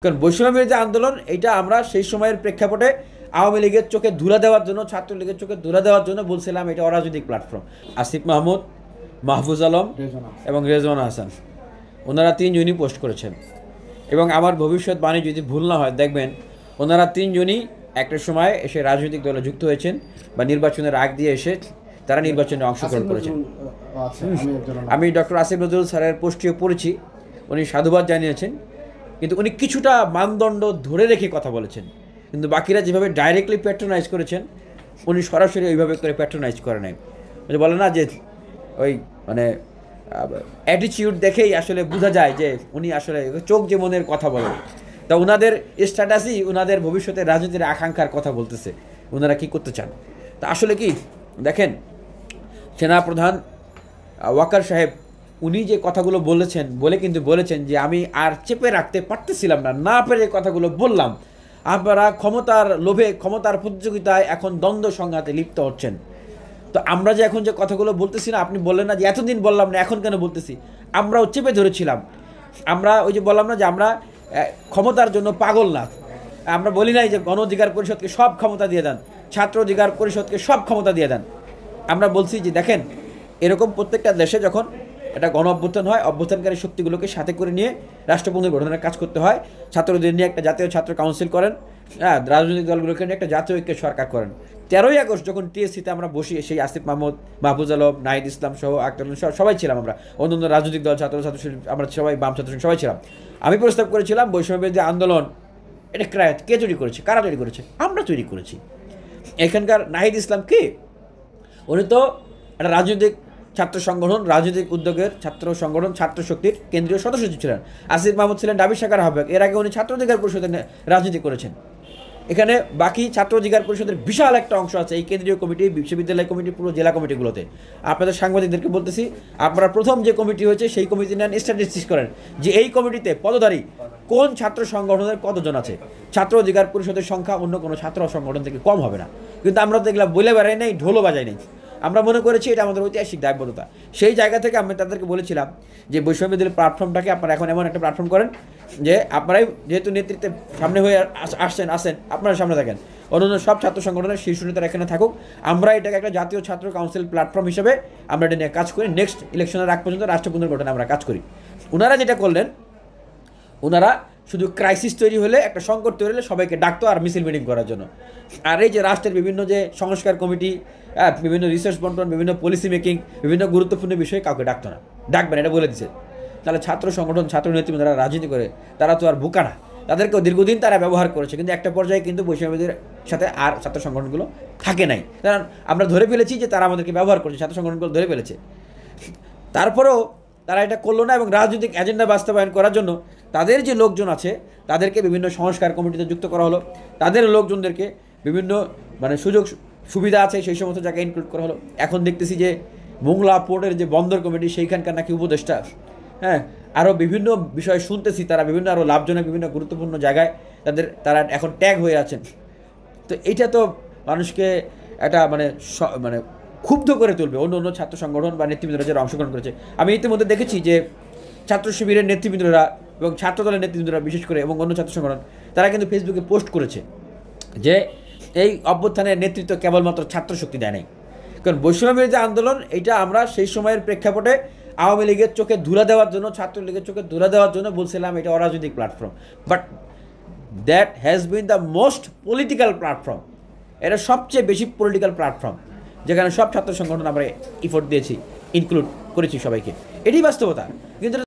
কারণ বৈষম্য বিরোধী আন্দোলন এটা আমরা সেই সময়ের প্রেক্ষাপটে আওয়ামী লীগের চোখে ধুলা দেওয়ার জন্য, ছাত্রলীগের চোখে ধুলা দেওয়ার জন্য বলছিলাম এটা অরাজনৈতিক প্ল্যাটফর্ম। আসিফ মাহমুদ, মাহফুজ আলম এবং রেজওয়ান হাসান, ওনারা তিনজনই পোস্ট করেছেন। এবং আমার ভবিষ্যৎবাণী যদি ভুল না হয়, দেখবেন ওনারা তিনজনই একটা সময় এসে রাজনৈতিক দলে যুক্ত হয়েছেন বা নির্বাচনের আগ দিয়ে এসে তারা নির্বাচনে অংশগ্রহণ করেছেন। আমি ডক্টর আসিফ নজরুল স্যারের পোস্টটিও পড়েছি, উনি সাধুবাদ জানিয়েছেন, কিন্তু উনি কিছুটা মানদণ্ড ধরে রেখে কথা বলেছেন। কিন্তু বাকিরা যেভাবে ডাইরেক্টলি প্যাট্রোনাইজ করেছেন, উনি সরাসরি ওইভাবে করে প্যাট্রোনাইজ করে নাই। বলে না যে ওই মানে অ্যাটিচিউড দেখেই আসলে বোঝা যায় যে উনি আসলে চোখ যে মনের কথা বলেন। তা ওনাদের স্ট্যাটাসই ওনাদের ভবিষ্যতের রাজনীতির আকাঙ্ক্ষার কথা বলতেছে, ওনারা কী করতে চান। তা আসলে কি দেখেন, সেনাপ্রধান ওয়াকার সাহেব উনি যে কথাগুলো বলেছেন যে আমি আর চেপে রাখতে পারতেছিলাম না পেরে কথাগুলো বললাম। আপনারা ক্ষমতার লোভে, ক্ষমতার প্রতিযোগিতায় এখন দ্বন্দ্ব সংঘাতে লিপ্ত হচ্ছেন। তো আমরা যে এখন যে কথাগুলো বলতেছি না, আপনি বললেন না যে এতদিন বললাম না, এখন কেন বলতেছি? আমরাও চেপে ধরেছিলাম। আমরা ওই যে বললাম না যে আমরা ক্ষমতার জন্য পাগল না। আমরা বলি নাই যে গণ অধিকার পরিষদকে সব ক্ষমতা দিয়ে দেন, ছাত্র অধিকার পরিষদকে সব ক্ষমতা দিয়ে দেন। আমরা বলছি যে দেখেন, এরকম প্রত্যেকটা দেশে যখন একটা গণ অভ্যুত্থান হয়, অভ্যুত্থানকারী শক্তিগুলোকে সাথে করে নিয়ে রাষ্ট্র পুনর্গঠনের কাজ করতে হয়। ছাত্রদের নিয়ে একটা জাতীয় ছাত্র কাউন্সিল করেন, রাজনৈতিক দলগুলোকে নিয়ে একটা জাতীয় ঐক্যের সরকার করেন। 13ই আগস্ট যখন টিএসসিতে আমরা বসি, সেই আসিফ মাহমুদ, মাহফুজ আলম, নাহিদ ইসলাম সহ আক্তার সবাই ছিলাম, আমরা অন্যান্য রাজনৈতিক দল, ছাত্র আমরা সবাই, বাম ছাত্র সবাই ছিলাম। আমি প্রস্তাব করেছিলাম বৈষম্যবিরোধী আন্দোলন এটা কে তৈরি করেছে, কারা তৈরি করেছে? আমরা তৈরি করেছি। এখানকার নাহিদ ইসলাম কে? উনি তো একটা রাজনৈতিক ছাত্র সংগঠন, রাজনৈতিক উদ্যোগের ছাত্র সংগঠন, ছাত্র শক্তির কেন্দ্রীয় সদস্য ছিলেন। আসিফ মাহমুদ ছিলেন ডাবি শাখার আহ্বায়ক। এর আগে উনি ছাত্র অধিকার পরিষদের রাজনীতি করেছেন। এখানে বাকি ছাত্র অধিকার পরিষদের বিশাল একটা অংশ আছে এই কেন্দ্রীয় কমিটি, বিশ্ববিদ্যালয় কমিটি, পুরো জেলা কমিটিগুলোতে। আপনাদের সাংবাদিকদেরকে বলতেছি, আপনারা প্রথম যে কমিটি হয়েছে সেই কমিটি নেন, স্ট্যাটিস্টিক্স করেন যে এই কমিটিতে পদধারী কোন ছাত্র সংগঠনের কতজন আছে। ছাত্র অধিকার পরিষদের সংখ্যা অন্য কোনো ছাত্র সংগঠন থেকে কম হবে না। কিন্তু আমরা তো এগুলো বলে বেড়াই নাই, ঢোলও বাজাই নাই। আমরা মনে করেছি এটা আমাদের ঐতিহাসিক দায়বদ্ধতা। সেই জায়গা থেকে আমি তাদেরকে বলেছিলাম যে বৈষম্যবিরোধী প্ল্যাটফর্মটাকে আপনারা এখন এমন একটা প্ল্যাটফর্ম করেন যে আপনারাই যেহেতু নেতৃত্বে সামনে হয়ে আসেন, আপনারা সামনে থাকেন, অন্যান্য সব ছাত্র সংগঠনের শীর্ষ নেতারা এখানে থাকুক। আমরা এটাকে একটা জাতীয় ছাত্র কাউন্সিল প্ল্যাটফর্ম হিসেবে আমরা এটা নিয়ে কাজ করি। নেক্সট ইলেকশনের আগ পর্যন্ত রাষ্ট্র পুনর্গঠনে আমরা কাজ করি। ওনারা যেটা করলেন, ওনারা শুধু ক্রাইসিস তৈরি হলে, একটা সংকট তৈরি হলে সবাইকে ডাকতো আর মিছিল মিটিং করার জন্য। আর এই যে রাষ্ট্রের বিভিন্ন যে সংস্কার কমিটি, বিভিন্ন রিসার্চ বন্টন, বিভিন্ন পলিসি মেকিং, বিভিন্ন গুরুত্বপূর্ণ বিষয়ে কাউকে ডাকতো না। ডাকবেন এটা বলে দিচ্ছে। তাহলে ছাত্র সংগঠন, ছাত্র নেতৃত্ব যারা রাজনীতি করে তারা তো আর বোকা না, তাদেরকেও দীর্ঘদিন তারা ব্যবহার করেছে। কিন্তু একটা পর্যায়ে কিন্তু বৈষম্যবিরোধীর সাথে আর ছাত্র সংগঠনগুলো থাকে নাই। কারণ আমরা ধরে ফেলেছি যে তারা আমাদেরকে ব্যবহার করছে, ছাত্র সংগঠনগুলো ধরে ফেলেছে। তারপরেও তারা এটা করলো না, এবং রাজনৈতিক এজেন্ডা বাস্তবায়ন করার জন্য তাদের যে লোকজন আছে তাদেরকে বিভিন্ন সংস্কার কমিটিতে যুক্ত করা হলো। তাদের লোকজনদেরকে বিভিন্ন মানে সুযোগ সুবিধা আছে সেই সমস্ত জায়গায় ইনক্লুড করা হলো। এখন দেখতেছি যে মোংলা পোর্টের যে বন্দর কমিটি, সেইখানকার নাকি উপদেষ্টা, আরও বিভিন্ন বিষয় শুনতেছি, তারা বিভিন্ন আরও লাভজনক বিভিন্ন গুরুত্বপূর্ণ জায়গায় তারা এখন ট্যাগ হয়ে আছেন। তো এইটা তো মানুষকে একটা মানে ক্ষুব্ধ করে তুলবে। অন্য ছাত্র সংগঠন বা নেতৃবৃন্দরা যারা অংশগ্রহণ করেছে, আমি ইতিমধ্যে দেখেছি যে ছাত্র শিবিরের নেতৃবৃন্দরা এবং ছাত্র দলের নেতৃবৃন্দরা বিশেষ করে, এবং অন্য ছাত্র সংগঠন, তারা কিন্তু ফেসবুকে পোস্ট করেছে যে এই অভ্যুত্থানের নেতৃত্ব কেবলমাত্র ছাত্র শক্তি দেয় নাই। কারণ বৈষম্যবিরোধী আন্দোলন এটা আমরা সেই সময়ের প্রেক্ষাপটে আওয়ামী লীগের চোখে ধুলা দেওয়ার জন্য, ছাত্রলীগের চোখে ধুলা দেওয়ার জন্য বলছিলাম এটা অরাজনৈতিক platform. But that has been the most political platform. এটা সবচেয়ে বেশি পলিটিক্যাল প্ল্যাটফর্ম, যেখানে সব ছাত্র সংগঠন আমরা এফোর্ট দিয়েছি, ইনক্লুড করেছি সবাইকে। এটাই বাস্তবতা। কিন্তু